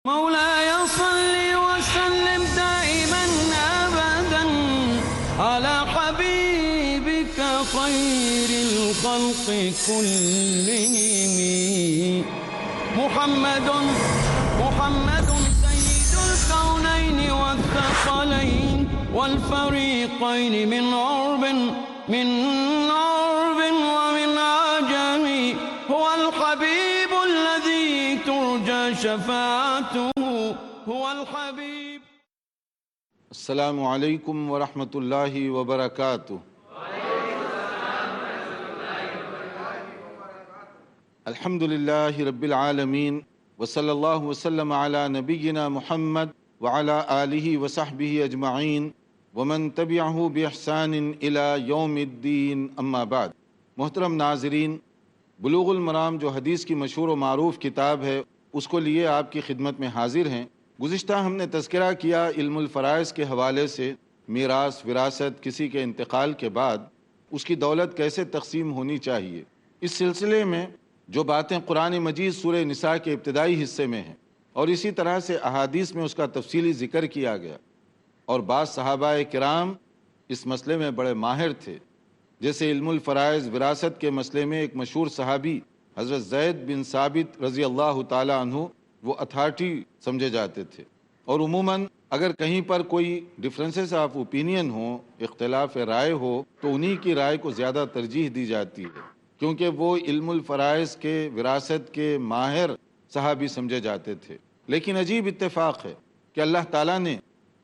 مولاي صل وسلم دائما أبدا على حبيبك خير الخلق كلهم محمد سيد الكونين والثقلين والفريقين من عرب ومن عجم هو الحبيب الذي ترجى شفاعته هو الحبيب. السلام علیکم ورحمۃ اللہ وبرکاتہ. الحمد للہ رب العالمین وصلی اللہ وسلم علی نبینا محمد وعلی آلہ وصحبہ اجمعین ومن تبعہ باحسان الی یوم الدین. اما بعد. محترم ناظرین، بلوغ المرام جو حدیث کی مشہور و معروف کتاب ہے اس کو لیے آپ کی خدمت میں حاضر ہیں. گزشتہ ہم نے تذکرہ کیا علم الفرائض کے حوالے سے میراث وراثت، کسی کے انتقال کے بعد اس کی دولت کیسے تقسیم ہونی چاہیے. اس سلسلے میں جو باتیں قرآن مجید سورہ نساء کے ابتدائی حصے میں ہیں اور اسی طرح سے احادیث میں اس کا تفصیلی ذکر کیا گیا، اور بعض صحابہ کرام اس مسئلے میں بڑے ماہر تھے. جیسے علم الفرائض وراثت کے مسئلے میں ایک مشہور صحابی حضرت زید بن ثابت رضی اللہ تعالی عنہ وہ اتھارٹی سمجھے جاتے تھے، اور عموماً اگر کہیں پر کوئی ڈفرینسز آف اوپینین ہو، اختلاف رائے ہو، تو انہی کی رائے کو زیادہ ترجیح دی جاتی ہے، کیونکہ وہ علم الفرائض کے وراثت کے ماہر صحابی سمجھے جاتے تھے. لیکن عجیب اتفاق ہے کہ اللہ تعالیٰ نے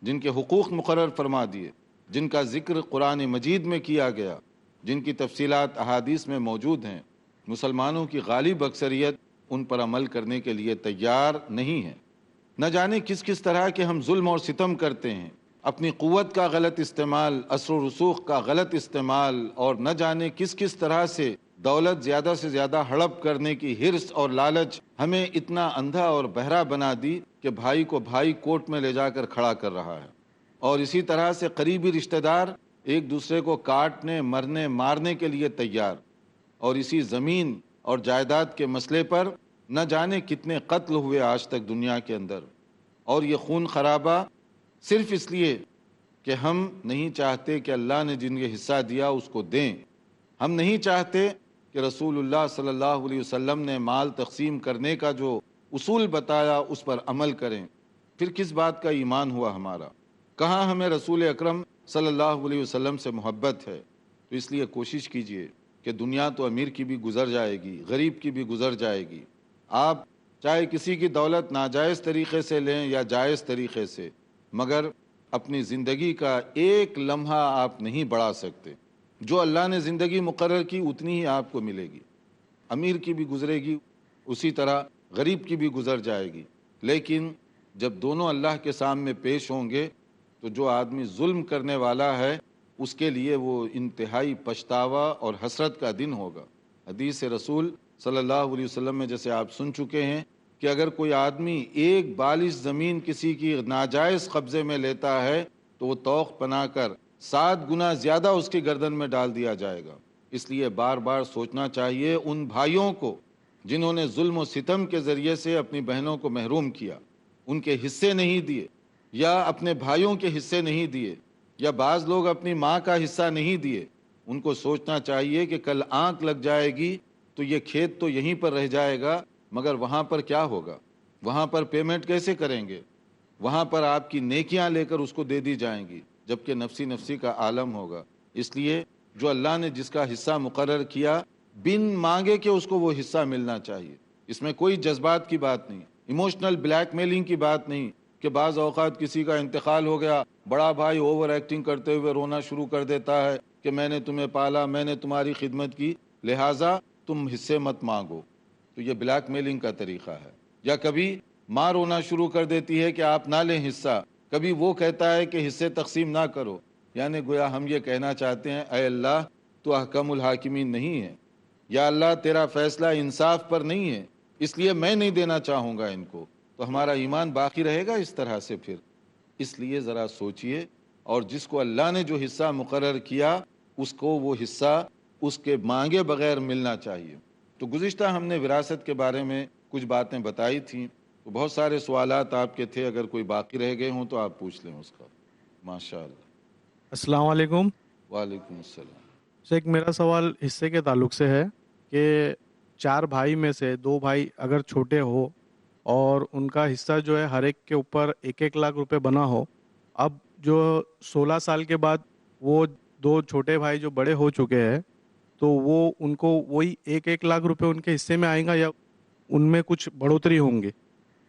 جن کے حقوق مقرر فرما دیے، جن کا ذکر قرآن مجید میں کیا گیا، جن کی تفصیلات احادیث میں موجود ہیں، مسلمانوں کی غالب اکثریت ان پر عمل کرنے کے لیے تیار نہیں ہے. نہ جانے کس کس طرح کے ہم ظلم اور ستم کرتے ہیں، اپنی قوت کا غلط استعمال، اثر و رسوخ کا غلط استعمال، اور نہ جانے کس کس طرح سے دولت زیادہ سے زیادہ ہڑپ کرنے کی حرص اور لالچ ہمیں اتنا اندھا اور بہرا بنا دی کہ بھائی کو بھائی کوٹ میں لے جا کر کھڑا کر رہا ہے. اور اسی طرح سے قریبی رشتہ دار ایک دوسرے کو کاٹنے، مرنے، مارنے کے لیے تیار. اور اسی زمین اور جائیداد کے مسئلے پر نہ جانے کتنے قتل ہوئے آج تک دنیا کے اندر. اور یہ خون خرابہ صرف اس لیے کہ ہم نہیں چاہتے کہ اللہ نے جن کے حصہ دیا اس کو دیں. ہم نہیں چاہتے کہ رسول اللہ صلی اللہ علیہ وسلم نے مال تقسیم کرنے کا جو اصول بتایا اس پر عمل کریں. پھر کس بات کا ایمان ہوا ہمارا؟ کہاں ہمیں رسول اکرم صلی اللہ علیہ وسلم سے محبت ہے؟ تو اس لیے کوشش کیجئے کہ دنیا تو امیر کی بھی گزر جائے گی، غریب کی بھی گزر جائے گی. آپ چاہے کسی کی دولت ناجائز طریقے سے لیں یا جائز طریقے سے، مگر اپنی زندگی کا ایک لمحہ آپ نہیں بڑھا سکتے. جو اللہ نے زندگی مقرر کی اتنی ہی آپ کو ملے گی. امیر کی بھی گزرے گی، اسی طرح غریب کی بھی گزر جائے گی. لیکن جب دونوں اللہ کے سامنے پیش ہوں گے تو جو آدمی ظلم کرنے والا ہے اس کے لیے وہ انتہائی پچھتاوا اور حسرت کا دن ہوگا. حدیث رسول صلی اللہ علیہ وسلم میں جیسے آپ سن چکے ہیں کہ اگر کوئی آدمی ایک بالش زمین کسی کی ناجائز قبضے میں لیتا ہے تو وہ توق بنا کر 7 گنا زیادہ اس کی گردن میں ڈال دیا جائے گا. اس لیے بار بار سوچنا چاہیے ان بھائیوں کو جنہوں نے ظلم و ستم کے ذریعے سے اپنی بہنوں کو محروم کیا، ان کے حصے نہیں دیے، یا اپنے بھائیوں کے حصے نہیں دیے، یا بعض لوگ اپنی ماں کا حصہ نہیں دیے. ان کو سوچنا چاہیے کہ کل آنکھ لگ جائے گی تو یہ کھیت تو یہیں پر رہ جائے گا، مگر وہاں پر کیا ہوگا؟ وہاں پر پیمنٹ کیسے کریں گے؟ وہاں پر آپ کی نیکیاں لے کر اس کو دے دی جائیں گی، جبکہ نفسی کا عالم ہوگا. اس لیے جو اللہ نے جس کا حصہ مقرر کیا بن مانگے کہ اس کو وہ حصہ ملنا چاہیے. اس میں کوئی جذبات کی بات نہیں، ایموشنل بلیک میلنگ کی بات نہیں کہ بعض اوقات کسی کا انتقال ہو گیا، بڑا بھائی اوور ایکٹنگ کرتے ہوئے رونا شروع کر دیتا ہے کہ میں نے تمہیں پالا، میں نے تمہاری خدمت کی، لہٰذا تم حصے مت مانگو. تو یہ بلیک میلنگ کا طریقہ ہے. یا کبھی ماں رونا شروع کر دیتی ہے کہ آپ نہ لیں حصہ، کبھی وہ کہتا ہے کہ حصے تقسیم نہ کرو. یعنی گویا ہم یہ کہنا چاہتے ہیں اے اللہ تو احکم الحاکمین نہیں ہے، یا اللہ تیرا فیصلہ انصاف پر نہیں ہے، اس لیے میں نہیں دینا چاہوں گا ان کو. تو ہمارا ایمان باقی رہے گا اس طرح سے؟ پھر اس لیے ذرا سوچئے، اور جس کو اللہ نے جو حصہ مقرر کیا اس کو وہ حصہ اس کے مانگے بغیر ملنا چاہیے. تو گزشتہ ہم نے وراثت کے بارے میں کچھ باتیں بتائی تھیں. تو بہت سارے سوالات آپ کے تھے، اگر کوئی باقی رہ گئے ہوں تو آپ پوچھ لیں اس کا. ماشاء اللہ. السلام علیکم وعلیکم السلام. شیخ، میرا سوال حصے کے تعلق سے ہے کہ 4 بھائی میں سے 2 بھائی اگر چھوٹے ہو اور ان کا حصہ جو ہے ہر ایک کے اوپر 1-1 لاکھ روپے بنا ہو، اب جو 16 سال کے بعد وہ 2 چھوٹے بھائی جو بڑے ہو چکے ہیں تو وہ ان کو وہی 1-1 لاکھ روپے ان کے حصے میں آئیں گا یا ان میں کچھ بڑھوتری ہوں گی؟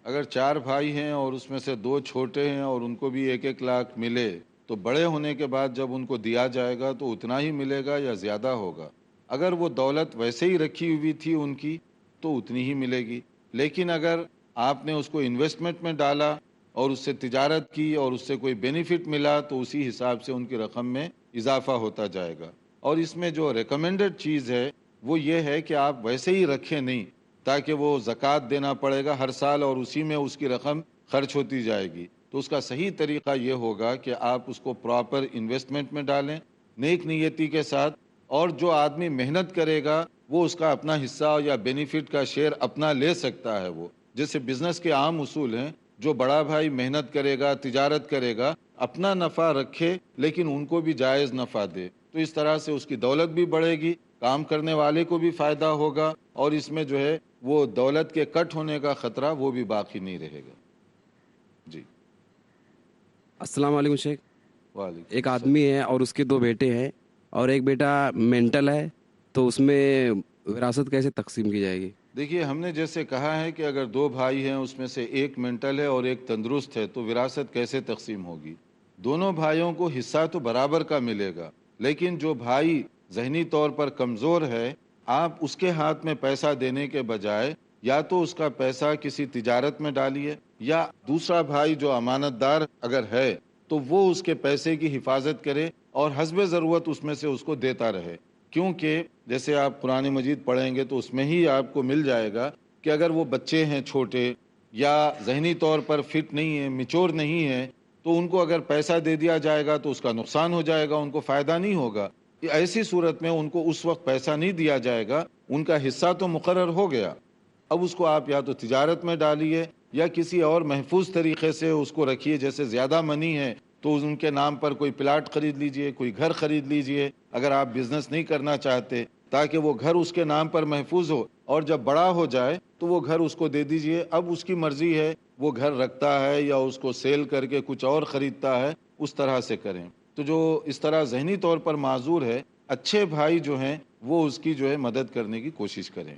اگر 4 بھائی ہیں اور اس میں سے 2 چھوٹے ہیں اور ان کو بھی 1-1 لاکھ ملے تو بڑے ہونے کے بعد جب ان کو دیا جائے گا تو اتنا ہی ملے گا یا زیادہ ہوگا؟ اگر وہ دولت ویسے ہی رکھی ہوئی تھی ان کی تو اتنی ہی ملے گی. لیکن اگر آپ نے اس کو انویسٹمنٹ میں ڈالا اور اس سے تجارت کی اور اس سے کوئی بینیفٹ ملا تو اسی حساب سے ان کی رقم میں اضافہ ہوتا جائے گا. اور اس میں جو ریکمینڈڈ چیز ہے وہ یہ ہے کہ آپ ویسے ہی رکھیں نہیں، تاکہ وہ زکوٰۃ دینا پڑے گا ہر سال اور اسی میں اس کی رقم خرچ ہوتی جائے گی. تو اس کا صحیح طریقہ یہ ہوگا کہ آپ اس کو پراپر انویسٹمنٹ میں ڈالیں نیک نیتی کے ساتھ، اور جو آدمی محنت کرے گا وہ اس کا اپنا حصہ یا بینیفٹ کا شیئر اپنا لے سکتا ہے. وہ جیسے بزنس کے عام اصول ہیں، جو بڑا بھائی محنت کرے گا، تجارت کرے گا، اپنا نفع رکھے لیکن ان کو بھی جائز نفع دے، تو اس طرح سے اس کی دولت بھی بڑھے گی، کام کرنے والے کو بھی فائدہ ہوگا، اور اس میں جو ہے وہ دولت کے کٹ ہونے کا خطرہ وہ بھی باقی نہیں رہے گا. جی. السلام علیکم شیخ. وعلیکم ایک السلام. آدمی ہے اور اس کے 2 بیٹے ہیں اور ایک بیٹا مینٹل ہے، تو اس میں وراثت کیسے تقسیم کی جائے گی؟ دیکھیے، ہم نے جیسے کہا ہے کہ اگر 2 بھائی ہیں اس میں سے ایک مینٹل ہے اور ایک تندرست ہے تو وراثت کیسے تقسیم ہوگی؟ دونوں بھائیوں کو حصہ تو برابر کا ملے گا، لیکن جو بھائی ذہنی طور پر کمزور ہے، آپ اس کے ہاتھ میں پیسہ دینے کے بجائے یا تو اس کا پیسہ کسی تجارت میں ڈالیے، یا دوسرا بھائی جو امانت دار اگر ہے تو وہ اس کے پیسے کی حفاظت کرے اور حسب ضرورت اس میں سے اس کو دیتا رہے. کیونکہ جیسے آپ قرآن مجید پڑھیں گے تو اس میں ہی آپ کو مل جائے گا کہ اگر وہ بچے ہیں چھوٹے یا ذہنی طور پر فٹ نہیں ہیں، میچور نہیں ہیں، تو ان کو اگر پیسہ دے دیا جائے گا تو اس کا نقصان ہو جائے گا، ان کو فائدہ نہیں ہوگا. ایسی صورت میں ان کو اس وقت پیسہ نہیں دیا جائے گا، ان کا حصہ تو مقرر ہو گیا. اب اس کو آپ یا تو تجارت میں ڈالیے یا کسی اور محفوظ طریقے سے اس کو رکھیے. جیسے زیادہ منی ہے تو ان کے نام پر کوئی پلاٹ خرید لیجئے، کوئی گھر خرید لیجئے اگر آپ بزنس نہیں کرنا چاہتے، تاکہ وہ گھر اس کے نام پر محفوظ ہو، اور جب بڑا ہو جائے تو وہ گھر اس کو دے دیجئے. اب اس کی مرضی ہے وہ گھر رکھتا ہے یا اس کو سیل کر کے کچھ اور خریدتا ہے، اس طرح سے کریں. تو جو اس طرح ذہنی طور پر معذور ہے، اچھے بھائی جو ہیں وہ اس کی جو ہے مدد کرنے کی کوشش کریں.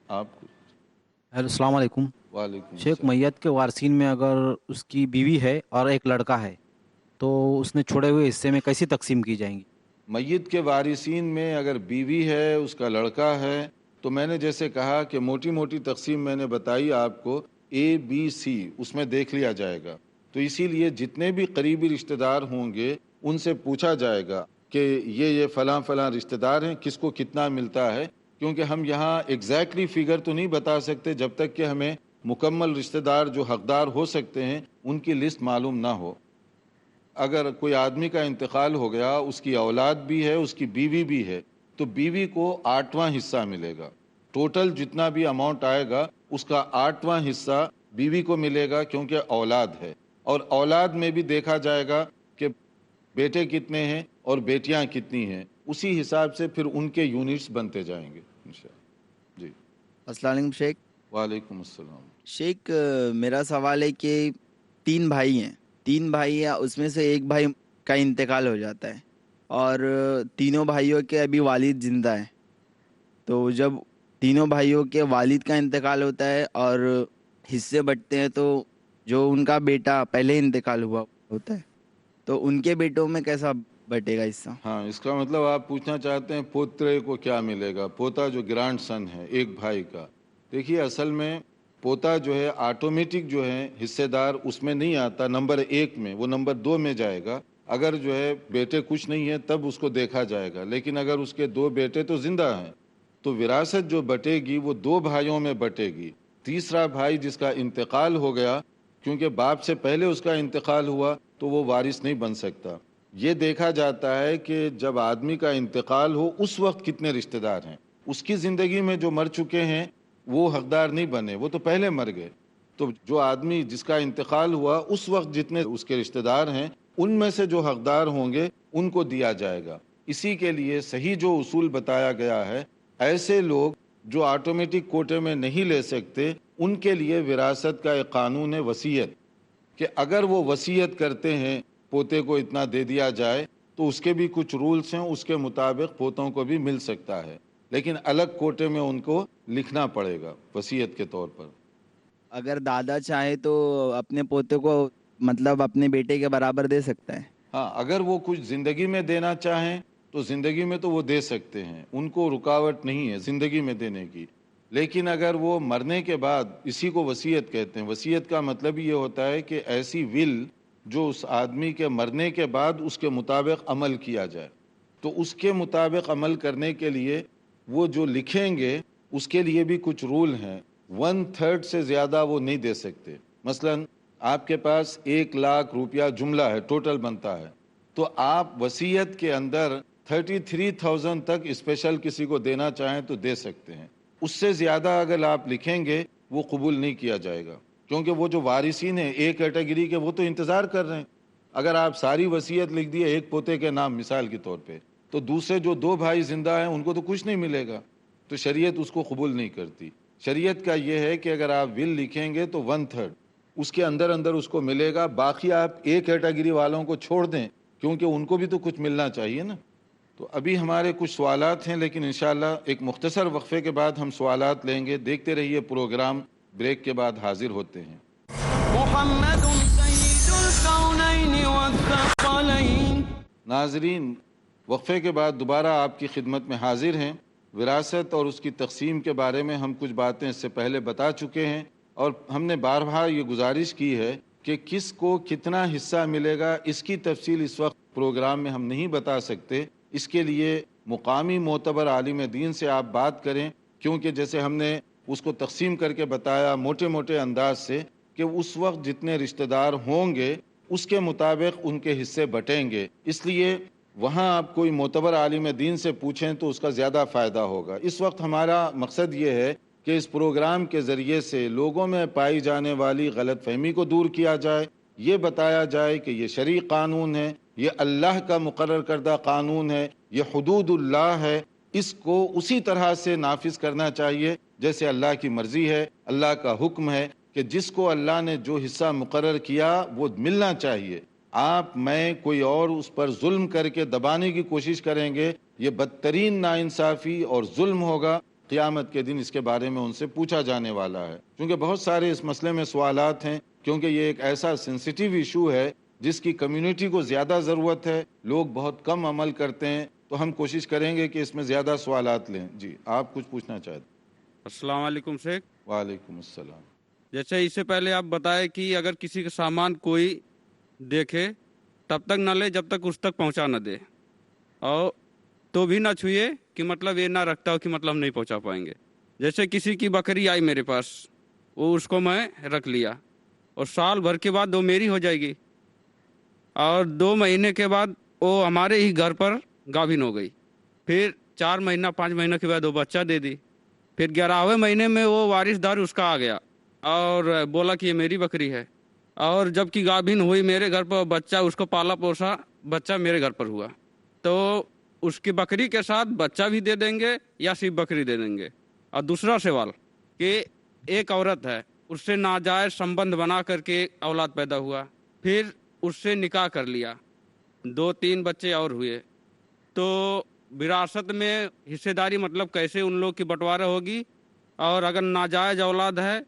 آپ کو. ہیلو، السلام علیکم وعلیکم شیخ. السلام. میت کے وارثین میں اگر اس کی بیوی ہے اور ایک لڑکا ہے تو اس نے چھوڑے ہوئے حصے میں کیسی تقسیم کی جائیں گی؟ میت کے وارثین میں اگر بیوی ہے، اس کا لڑکا ہے، تو میں نے جیسے کہا کہ موٹی موٹی تقسیم میں نے بتائی آپ کو، ABC اس میں دیکھ لیا جائے گا. تو اسی لیے جتنے بھی قریبی رشتہ دار ہوں گے ان سے پوچھا جائے گا کہ یہ فلاں فلاں رشتہ دار ہیں، کس کو کتنا ملتا ہے. کیونکہ ہم یہاں ایگزیکٹلی فگر تو نہیں بتا سکتے جب تک کہ ہمیں مکمل رشتہ دار جو حقدار ہو سکتے ہیں ان کی لسٹ معلوم نہ ہو. اگر کوئی آدمی کا انتقال ہو گیا، اس کی اولاد بھی ہے، اس کی بیوی بھی ہے، تو بیوی کو 8واں حصہ ملے گا. ٹوٹل جتنا بھی اماؤنٹ آئے گا اس کا 8واں حصہ بیوی کو ملے گا، کیونکہ اولاد ہے. اور اولاد میں بھی دیکھا جائے گا کہ بیٹے کتنے ہیں اور بیٹیاں کتنی ہیں، اسی حساب سے پھر ان کے یونٹس بنتے جائیں گے انشاءاللہ. جی. السلام علیکم شیخ. وعلیکم السلام. شیخ، میرا سوال ہے کہ 3 بھائی ہیں، 3 بھائی ہیں، اس میں سے ایک بھائی کا انتقال ہو جاتا ہے اور تینوں بھائیوں کے ابھی والد زندہ ہیں. تو جب تینوں بھائیوں کے والد کا انتقال ہوتا ہے اور حصے بٹتے ہیں تو جو ان کا بیٹا پہلے انتقال ہوا ہوتا ہے تو ان کے بیٹوں میں کیسا بٹے گا حصہ؟ ہاں، اس کا مطلب آپ پوچھنا چاہتے ہیں پوترے کو کیا ملے گا، پوتا جو گرانڈ سن ہے ایک بھائی کا. دیکھیے، اصل میں پوتا جو ہے آٹومیٹک جو ہے حصے دار اس میں نہیں آتا نمبر 1 میں، وہ نمبر 2 میں جائے گا. اگر جو ہے بیٹے کچھ نہیں ہے تب اس کو دیکھا جائے گا، لیکن اگر اس کے 2 بیٹے تو زندہ ہیں تو وراثت جو بٹے گی وہ 2 بھائیوں میں بٹے گی. تیسرا بھائی جس کا انتقال ہو گیا، کیونکہ باپ سے پہلے اس کا انتقال ہوا تو وہ وارث نہیں بن سکتا. یہ دیکھا جاتا ہے کہ جب آدمی کا انتقال ہو اس وقت کتنے رشتہ دار ہیں. اس کی زندگی میں جو مر چکے ہیں وہ حقدار نہیں بنے، وہ تو پہلے مر گئے. تو جو آدمی جس کا انتقال ہوا اس وقت جتنے اس کے رشتہ دار ہیں ان میں سے جو حقدار ہوں گے ان کو دیا جائے گا. اسی کے لیے صحیح جو اصول بتایا گیا ہے، ایسے لوگ جو آٹومیٹک کوٹے میں نہیں لے سکتے ان کے لیے وراثت کا ایک قانون ہے وصیت، کہ اگر وہ وصیت کرتے ہیں پوتے کو اتنا دے دیا جائے تو اس کے بھی کچھ رولز ہیں، اس کے مطابق پوتوں کو بھی مل سکتا ہے، لیکن الگ کوٹے میں ان کو لکھنا پڑے گا وصیت کے طور پر. اگر دادا چاہے تو اپنے پوتے کو مطلب اپنے بیٹے کے برابر دے سکتا ہے. ہاں، اگر وہ کچھ زندگی میں دینا چاہیں تو زندگی میں تو وہ دے سکتے ہیں، ان کو رکاوٹ نہیں ہے زندگی میں دینے کی. لیکن اگر وہ مرنے کے بعد، اسی کو وصیت کہتے ہیں، وصیت کا مطلب یہ ہوتا ہے کہ ایسی ول جو اس آدمی کے مرنے کے بعد اس کے مطابق عمل کیا جائے. تو اس کے مطابق عمل کرنے کے لیے وہ جو لکھیں گے اس کے لیے بھی کچھ رول ہیں. 1/3 سے زیادہ وہ نہیں دے سکتے. مثلا آپ کے پاس 1,00,000 روپیہ جملہ ہے، ٹوٹل بنتا ہے، تو آپ وصیت کے اندر 33,000 تک اسپیشل کسی کو دینا چاہیں تو دے سکتے ہیں. اس سے زیادہ اگر آپ لکھیں گے وہ قبول نہیں کیا جائے گا، کیونکہ وہ جو وارثین ہیں ایک کیٹیگری کے وہ تو انتظار کر رہے ہیں. اگر آپ ساری وصیت لکھ دیے ایک پوتے کے نام مثال کے طور پہ، تو دوسرے جو 2 بھائی زندہ ہیں ان کو تو کچھ نہیں ملے گا، تو شریعت اس کو قبول نہیں کرتی. شریعت کا یہ ہے کہ اگر آپ ول لکھیں گے تو 1/3 اس کے اندر اندر اس کو ملے گا، باقی آپ ایک کیٹیگری والوں کو چھوڑ دیں کیونکہ ان کو بھی تو کچھ ملنا چاہیے نا. تو ابھی ہمارے کچھ سوالات ہیں، لیکن انشاءاللہ ایک مختصر وقفے کے بعد ہم سوالات لیں گے. دیکھتے رہیے پروگرام، بریک کے بعد حاضر ہوتے ہیں. محمد سید الكونین والثقلین. ناظرین، وقفے کے بعد دوبارہ آپ کی خدمت میں حاضر ہیں. وراثت اور اس کی تقسیم کے بارے میں ہم کچھ باتیں اس سے پہلے بتا چکے ہیں، اور ہم نے بارہا یہ گزارش کی ہے کہ کس کو کتنا حصہ ملے گا اس کی تفصیل اس وقت پروگرام میں ہم نہیں بتا سکتے. اس کے لیے مقامی معتبر عالم دین سے آپ بات کریں، کیونکہ جیسے ہم نے اس کو تقسیم کر کے بتایا موٹے موٹے انداز سے کہ اس وقت جتنے رشتہ دار ہوں گے اس کے مطابق ان کے حصے بٹیں گے. اس لیے وہاں آپ کوئی معتبر عالم دین سے پوچھیں تو اس کا زیادہ فائدہ ہوگا. اس وقت ہمارا مقصد یہ ہے کہ اس پروگرام کے ذریعے سے لوگوں میں پائی جانے والی غلط فہمی کو دور کیا جائے، یہ بتایا جائے کہ یہ شرعی قانون ہے، یہ اللہ کا مقرر کردہ قانون ہے، یہ حدود اللہ ہے، اس کو اسی طرح سے نافذ کرنا چاہیے جیسے اللہ کی مرضی ہے. اللہ کا حکم ہے کہ جس کو اللہ نے جو حصہ مقرر کیا وہ ملنا چاہیے. آپ میں کوئی اور اس پر ظلم کر کے دبانے کی کوشش کریں گے، یہ بدترین ناانصافی اور ظلم ہوگا. قیامت کے دن اس کے بارے میں ان سے پوچھا جانے والا ہے، کیونکہ بہت سارے اس مسئلے میں سوالات ہیں، کیونکہ یہ ایک ایسا سینسیٹیو ایشو ہے جس کی کمیونٹی کو زیادہ ضرورت ہے. لوگ بہت کم عمل کرتے ہیں، تو ہم کوشش کریں گے کہ اس میں زیادہ سوالات لیں. جی، آپ کچھ پوچھنا چاہتے ہیں؟ السلام علیکم شیخ. وعلیکم السلام. جیسے اس سے پہلے آپ بتائے کہ اگر کسی کا سامان کوئی دیکھے تب تک نہ لے جب تک اس تک پہنچا نہ دے، اور تو بھی نہ چھوئے کہ مطلب یہ نہ رکھتا ہو کہ مطلب نہیں پہنچا پائیں گے. جیسے کسی کی بکری آئی میرے پاس، وہ اس کو میں رکھ لیا، اور سال بھر کے بعد وہ میری ہو جائے گی، اور 2 مہینے کے بعد وہ ہمارے ہی گھر پر گابھن ہو گئی. پھر 4 مہینہ 5 مہینہ کے بعد وہ بچہ دے دی. پھر 11ویں مہینے میں وہ وارث دار اس کا آ گیا اور بولا کہ یہ میری بکری ہے، اور جب کہ گابھن ہوئی میرے گھر پر، بچہ اس کو پالا پوسا، بچہ میرے گھر پر ہوا، تو اس کی بکری کے ساتھ بچہ بھی دے دیں گے یا صرف بکری دے دیں گے؟ اور دوسرا سوال کہ ایک عورت ہے، اس سے ناجائز سمبند بنا کر کے اولاد پیدا ہوا، پھر اس سے نکاح کر لیا، 2-3 بچے اور ہوئے، تو وراثت میں حصے داری مطلب کیسے ان لوگ کی بٹوارہ ہوگی؟ اور اگر ناجائز اولاد ہے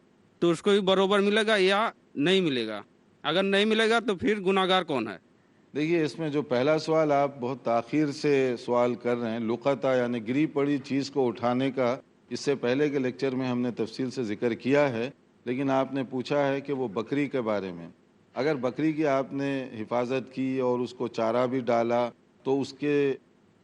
تو اس کو بھی برابر ملے گا یا نہیں ملے گا؟ اگر نہیں ملے گا تو پھر گناہگار کون ہے؟ دیکھیے، اس میں جو پہلا سوال آپ بہت تاخیر سے سوال کر رہے ہیں، لقطہ یعنی گری پڑی چیز کو اٹھانے کا اس سے پہلے کے لیکچر میں ہم نے تفصیل سے ذکر کیا ہے، لیکن آپ نے پوچھا ہے کہ وہ بکری کے بارے میں. اگر بکری کی آپ نے حفاظت کی اور اس کو چارہ بھی ڈالا تو اس کے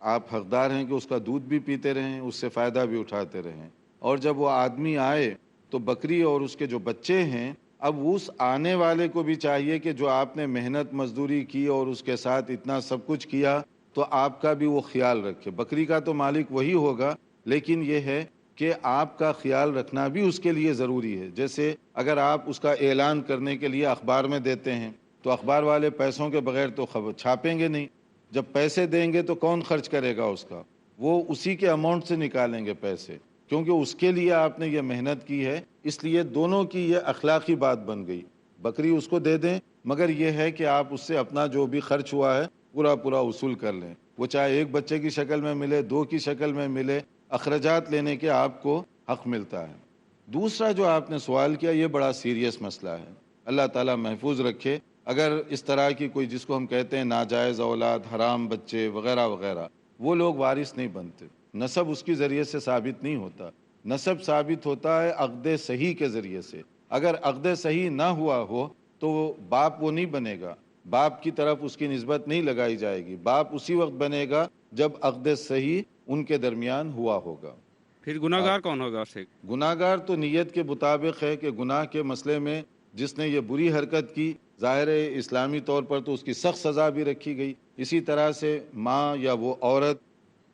آپ حقدار ہیں کہ اس کا دودھ بھی پیتے رہیں، اس سے فائدہ بھی اٹھاتے رہیں. اور جب وہ آدمی آئے تو بکری اور اس کے جو بچے ہیں، اب اس آنے والے کو بھی چاہیے کہ جو آپ نے محنت مزدوری کی اور اس کے ساتھ اتنا سب کچھ کیا، تو آپ کا بھی وہ خیال رکھے. بکری کا تو مالک وہی ہوگا، لیکن یہ ہے کہ آپ کا خیال رکھنا بھی اس کے لیے ضروری ہے. جیسے اگر آپ اس کا اعلان کرنے کے لیے اخبار میں دیتے ہیں تو اخبار والے پیسوں کے بغیر تو خبر چھاپیں گے نہیں. جب پیسے دیں گے تو کون خرچ کرے گا اس کا؟ وہ اسی کے اماؤنٹ سے نکالیں گے پیسے، کیونکہ اس کے لیے آپ نے یہ محنت کی ہے. اس لیے دونوں کی یہ اخلاقی بات بن گئی. بکری اس کو دے دیں، مگر یہ ہے کہ آپ اس سے اپنا جو بھی خرچ ہوا ہے پورا وصول کر لیں. وہ چاہے ایک بچے کی شکل میں ملے، 2 کی شکل میں ملے، اخراجات لینے کے آپ کو حق ملتا ہے. دوسرا جو آپ نے سوال کیا، یہ بڑا سیریس مسئلہ ہے. اللہ تعالیٰ محفوظ رکھے. اگر اس طرح کی کوئی، جس کو ہم کہتے ہیں ناجائز اولاد، حرام بچے وغیرہ وغیرہ، وہ لوگ وارث نہیں بنتے. نسب اس کے ذریعے سے ثابت نہیں ہوتا. نسب ثابت ہوتا ہے عقد صحیح کے ذریعے سے. اگر عقد صحیح نہ ہوا ہو تو باپ وہ نہیں بنے گا، باپ کی طرف اس کی نسبت نہیں لگائی جائے گی. باپ اسی وقت بنے گا جب عقد صحیح ان کے درمیان ہوا ہوگا. پھر گناہگار کون ہوگا؟ گناہگار تو نیت کے مطابق ہے کہ گناہ کے مسئلے میں جس نے یہ بری حرکت کی، ظاہر اسلامی طور پر تو اس کی سخت سزا بھی رکھی گئی. اسی طرح سے ماں یا وہ عورت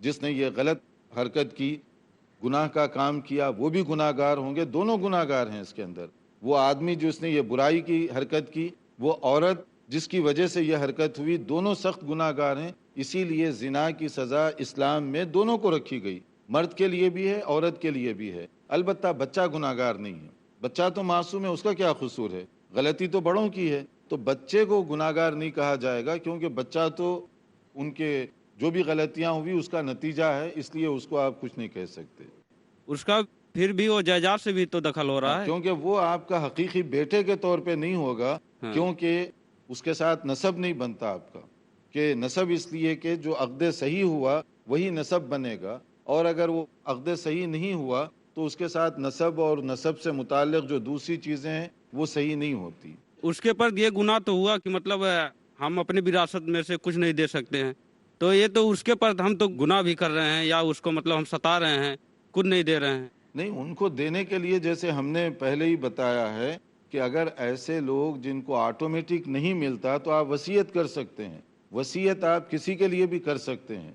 جس نے یہ غلط حرکت کی، گناہ کا کام کیا، وہ بھی گناہگار ہوں گے. دونوں گناہگار ہیں اس کے اندر. وہ آدمی جس نے یہ برائی کی حرکت کی، وہ عورت جس کی وجہ سے یہ حرکت ہوئی، دونوں سخت گناہگار ہیں. اسی لیے زنا کی سزا اسلام میں دونوں کو رکھی گئی، مرد کے لیے بھی ہے، عورت کے لیے بھی ہے. البتہ بچہ گناہگار نہیں ہے. بچہ تو معصوم ہے، اس کا کیا قصور ہے؟ غلطی تو بڑوں کی ہے. تو بچے کو گناہگار نہیں کہا جائے گا، کیونکہ بچہ تو ان کے جو بھی غلطیاں ہوئی اس کا نتیجہ ہے، اس لیے اس کو آپ کچھ نہیں کہہ سکتے. اس کا پھر بھی وہ جائیداد سے بھی تو دخل ہو رہا ہے، کیونکہ وہ آپ کا حقیقی بیٹے کے طور پہ نہیں ہوگا. کیونکہ اس کے ساتھ نسب نہیں بنتا آپ کا. کہ نسب اس لیے کہ جو عقد صحیح ہوا وہی نسب بنے گا، اور اگر وہ عقد صحیح نہیں ہوا تو اس کے ساتھ نسب اور نسب سے متعلق جو دوسری چیزیں ہیں وہ صحیح نہیں ہوتی. اس کے پر یہ گناہ تو ہوا کہ مطلب ہم اپنی وراثت میں سے کچھ نہیں دے سکتے ہیں، تو یہ تو اس کے پر ہم تو گناہ بھی کر رہے ہیں، یا اس کو مطلب ہم ستا رہے ہیں، کچھ نہیں دے رہے ہیں. نہیں، ان کو دینے کے لیے جیسے ہم نے پہلے ہی بتایا ہے کہ اگر ایسے لوگ جن کو آٹومیٹک نہیں ملتا تو آپ وصیت کر سکتے ہیں. وصیت آپ کسی کے لیے بھی کر سکتے ہیں.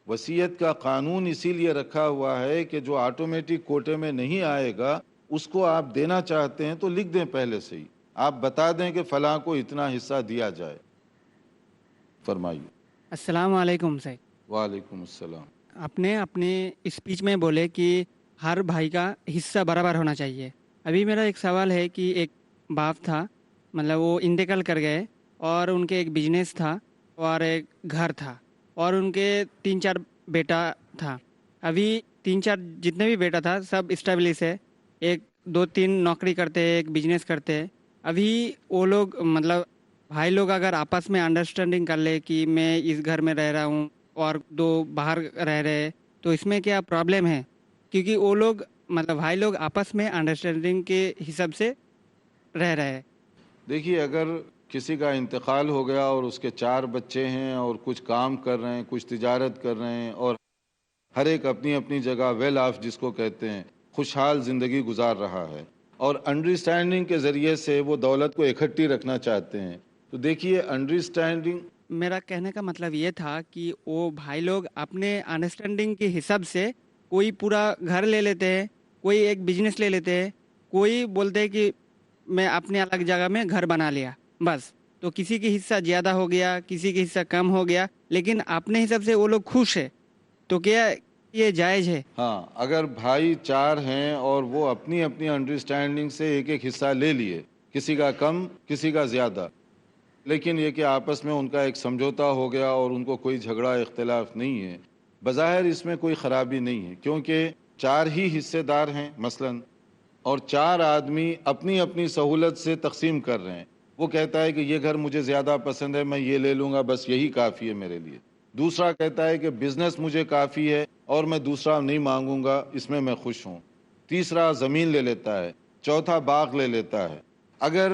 وصیت کا قانون اسی لیے رکھا ہوا ہے کہ جو آٹومیٹک کوٹے میں نہیں آئے گا اس کو آپ دینا چاہتے ہیں تو لکھ دیں پہلے سے ہی. آپ بتا دیں کہ فلاں کو اتنا حصہ دیا جائے. فرمائیے. السلام علیکم سر. وعلیکم السلام. آپ نے اپنے اسپیچ میں بولے کہ ہر بھائی کا حصہ برابر ہونا چاہیے. ابھی میرا ایک سوال ہے کہ ایک باپ تھا، مطلب وہ انتقال کر گئے، اور ان کے ایک بزنس تھا اور ایک گھر تھا، اور ان کے 3-4 بیٹا تھا. ابھی 3-4 جتنے بھی بیٹا تھا سب اسٹیبلش ہے، 1-2-3 نوکری کرتے ہیں، ایک بزنس کرتے ہیں. ابھی وہ لوگ مطلب بھائی لوگ اگر آپس میں انڈرسٹینڈنگ کر لے کہ میں اس گھر میں رہ رہا ہوں اور 2 باہر رہ رہے، تو اس میں کیا پرابلم ہے؟ کیونکہ وہ لوگ مطلب بھائی لوگ آپس میں انڈرسٹینڈنگ کے حساب سے رہ رہے ہیں. دیکھیے، اگر کسی کا انتقال ہو گیا اور اس کے 4 بچے ہیں اور کچھ کام کر رہے ہیں، کچھ تجارت کر رہے ہیں، اور ہر ایک اپنی اپنی جگہ ویل آف جس کو کہتے ہیں خوشحال زندگی گزار رہا ہے، اور انڈرسٹینڈنگ کے ذریعے سے وہ دولت کو اکٹھی رکھنا چاہتے ہیں، تو دیکھیے انڈرسٹینڈنگ. میرا کہنے کا مطلب یہ تھا کہ وہ بھائی لوگ اپنے انڈرسٹینڈنگ کے حساب سے کوئی پورا گھر لے لیتے ہیں، کوئی ایک بزنس لے لیتے ہیں، کوئی بولتے ہیں کہ میں اپنے الگ جگہ میں گھر بنا لیا بس. تو کسی کی حصہ زیادہ ہو گیا، کسی کی حصہ کم ہو گیا، لیکن اپنے حساب سے وہ لوگ خوش ہے. تو کیا یہ جائز ہے؟ ہاں، اگر بھائی 4 ہیں اور وہ اپنی اپنی انڈرسٹینڈنگ سے ایک حصہ لے لیے، کسی کا کم کسی کا زیادہ، لیکن یہ کہ آپس میں ان کا ایک سمجھوتا ہو گیا اور ان کو کوئی جھگڑا اختلاف نہیں ہے، بظاہر اس میں کوئی خرابی نہیں ہے، کیونکہ 4 ہی حصے دار ہیں مثلاً، اور 4 آدمی اپنی اپنی سہولت سے تقسیم کر رہے ہیں. وہ کہتا ہے کہ یہ گھر مجھے زیادہ پسند ہے، میں یہ لے لوں گا، بس یہی کافی ہے میرے لیے. دوسرا کہتا ہے کہ بزنس مجھے کافی ہے اور میں دوسرا نہیں مانگوں گا، اس میں میں خوش ہوں. تیسرا زمین لے لیتا ہے، چوتھا باغ لے لیتا ہے. اگر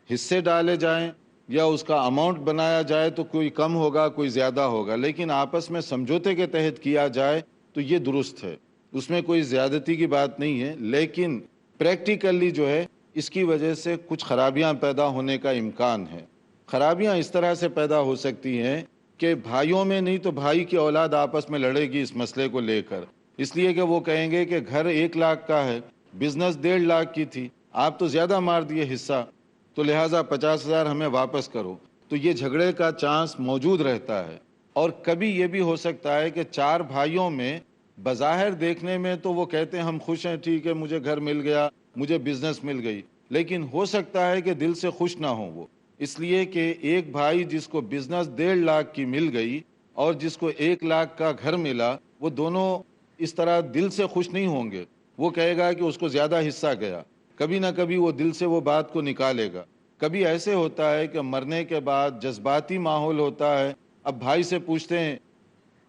حصے ڈالے جائیں یا اس کا اماؤنٹ بنایا جائے تو کوئی کم ہوگا کوئی زیادہ ہوگا، لیکن آپس میں سمجھوتے کے تحت کیا جائے تو یہ درست ہے، اس میں کوئی زیادتی کی بات نہیں ہے. لیکن پریکٹیکلی جو ہے اس کی وجہ سے کچھ خرابیاں پیدا ہونے کا امکان ہے. خرابیاں اس طرح سے پیدا ہو سکتی ہیں کہ بھائیوں میں نہیں تو بھائی کی اولاد آپس میں لڑے گی اس مسئلے کو لے کر. اس لیے کہ وہ کہیں گے کہ گھر 1 لاکھ کا ہے، بزنس 1.5 لاکھ کی تھی، آپ تو زیادہ مار دیے حصہ، تو لہٰذا 50,000 ہمیں واپس کرو. تو یہ جھگڑے کا چانس موجود رہتا ہے. اور کبھی یہ بھی ہو سکتا ہے کہ 4 بھائیوں میں بظاہر دیکھنے میں تو وہ کہتے ہیں ہم خوش ہیں، ٹھیک ہے مجھے گھر مل گیا، مجھے بزنس مل گئی، لیکن ہو سکتا ہے کہ دل سے خوش نہ ہوں وہ، اس لیے کہ ایک بھائی جس کو بزنس 1.5 لاکھ کی مل گئی اور جس کو 1 لاکھ کا گھر ملا، وہ دونوں اس طرح دل سے خوش نہیں ہوں گے. وہ کہے گا کہ اس کو زیادہ حصہ گیا، کبھی نہ کبھی وہ دل سے وہ بات کو نکالے گا. کبھی ایسے ہوتا ہے کہ مرنے کے بعد جذباتی ماحول ہوتا ہے، اب بھائی سے پوچھتے ہیں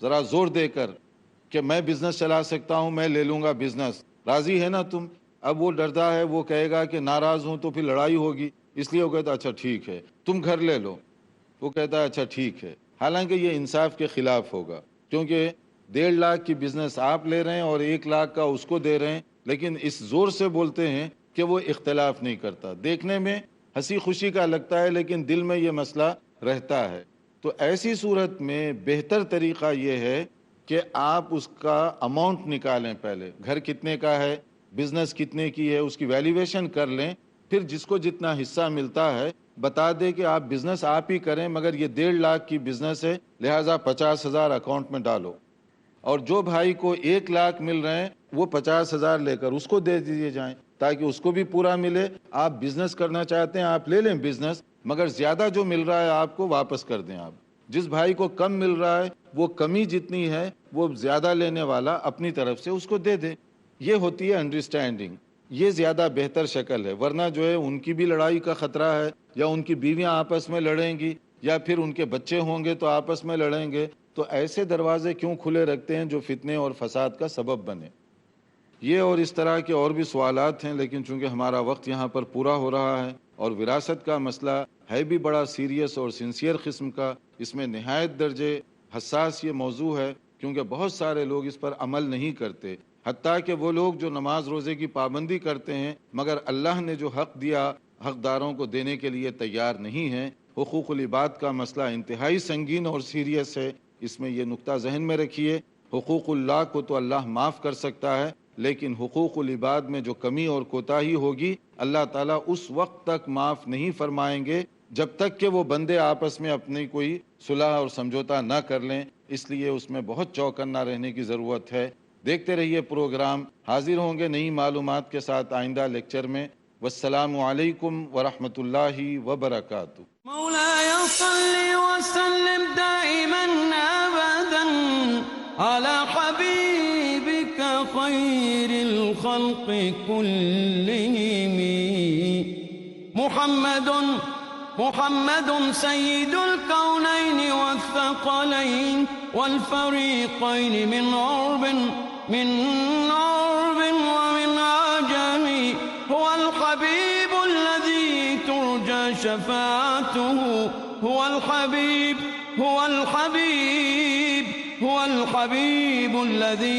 ذرا زور دے کر کہ میں بزنس چلا سکتا ہوں، میں لے لوں گا بزنس، راضی ہے نا تم؟ اب وہ ڈرتا ہے، وہ کہے گا کہ ناراض ہوں تو پھر لڑائی ہوگی، اس لیے وہ کہتا ہے اچھا ٹھیک ہے تم گھر لے لو. وہ کہتا ہے اچھا ٹھیک ہے، حالانکہ یہ انصاف کے خلاف ہوگا، کیونکہ 1.5 لاکھ کی بزنس آپ لے رہے ہیں اور 1 لاکھ کا اس کو دے رہے ہیں، لیکن اس زور سے بولتے ہیں کہ وہ اختلاف نہیں کرتا. دیکھنے میں ہنسی خوشی کا لگتا ہے لیکن دل میں یہ مسئلہ رہتا ہے. تو ایسی صورت میں بہتر طریقہ یہ ہے کہ آپ اس کا اماؤنٹ نکالیں، پہلے گھر کتنے کا ہے، بزنس کتنے کی ہے، اس کی ویلیویشن کر لیں، پھر جس کو جتنا حصہ ملتا ہے بتا دے کہ آپ بزنس آپ ہی کریں، مگر یہ 1.5 لاکھ کی بزنس ہے لہٰذا 50,000 اکاؤنٹ میں ڈالو. اور جو بھائی کو 1 لاکھ مل رہے ہیں وہ 50,000 لے کر اس کو دے دیے جائیں تاکہ اس کو بھی پورا ملے. آپ بزنس کرنا چاہتے ہیں آپ لے لیں بزنس، مگر زیادہ جو مل رہا ہے آپ کو واپس کر دیں. آپ جس بھائی کو کم مل رہا ہے وہ کمی جتنی ہے وہ زیادہ لینے والا اپنی طرف سے اس کو دے دے. یہ ہوتی ہے انڈرسٹینڈنگ، یہ زیادہ بہتر شکل ہے. ورنہ جو ہے ان کی بھی لڑائی کا خطرہ ہے، یا ان کی بیویاں آپس میں لڑیں گی، یا پھر ان کے بچے ہوں گے تو آپس میں لڑیں گے. تو ایسے دروازے کیوں کھلے رکھتے ہیں جو فتنے اور فساد کا سبب بنے؟ یہ اور اس طرح کے اور بھی سوالات ہیں، لیکن چونکہ ہمارا وقت یہاں پر پورا ہو رہا ہے اور وراثت کا مسئلہ ہے بھی بڑا سیریس اور سنسیئر قسم کا، اس میں نہایت درجے حساس یہ موضوع ہے، کیونکہ بہت سارے لوگ اس پر عمل نہیں کرتے. حتیٰ کہ وہ لوگ جو نماز روزے کی پابندی کرتے ہیں مگر اللہ نے جو حق دیا حقداروں کو دینے کے لیے تیار نہیں ہیں. حقوق العباد کا مسئلہ انتہائی سنگین اور سیریس ہے، اس میں یہ نقطہ ذہن میں رکھیے. حقوق اللہ کو تو اللہ معاف کر سکتا ہے، لیکن حقوق العباد میں جو کمی اور کوتاہی ہوگی اللہ تعالیٰ اس وقت تک معاف نہیں فرمائیں گے جب تک کہ وہ بندے آپس میں اپنی کوئی صلح اور سمجھوتا نہ کر لیں. اس لیے اس میں بہت چوکنا رہنے کی ضرورت ہے. دیکھتے رہیے پروگرام. حاضر ہوں گے نئی معلومات کے ساتھ آئندہ لیکچر میں. والسلام علیکم ورحمۃ اللہ وبرکاتہ. مولاي صل وسلم دائما ابدا على حبيبك خير الخلق كلهم محمد سيد الكونين والثقلين والفريقين من عرب ومن عجم. هو الحبيب الذي ترجى شفاعته، هو الحبيب الذي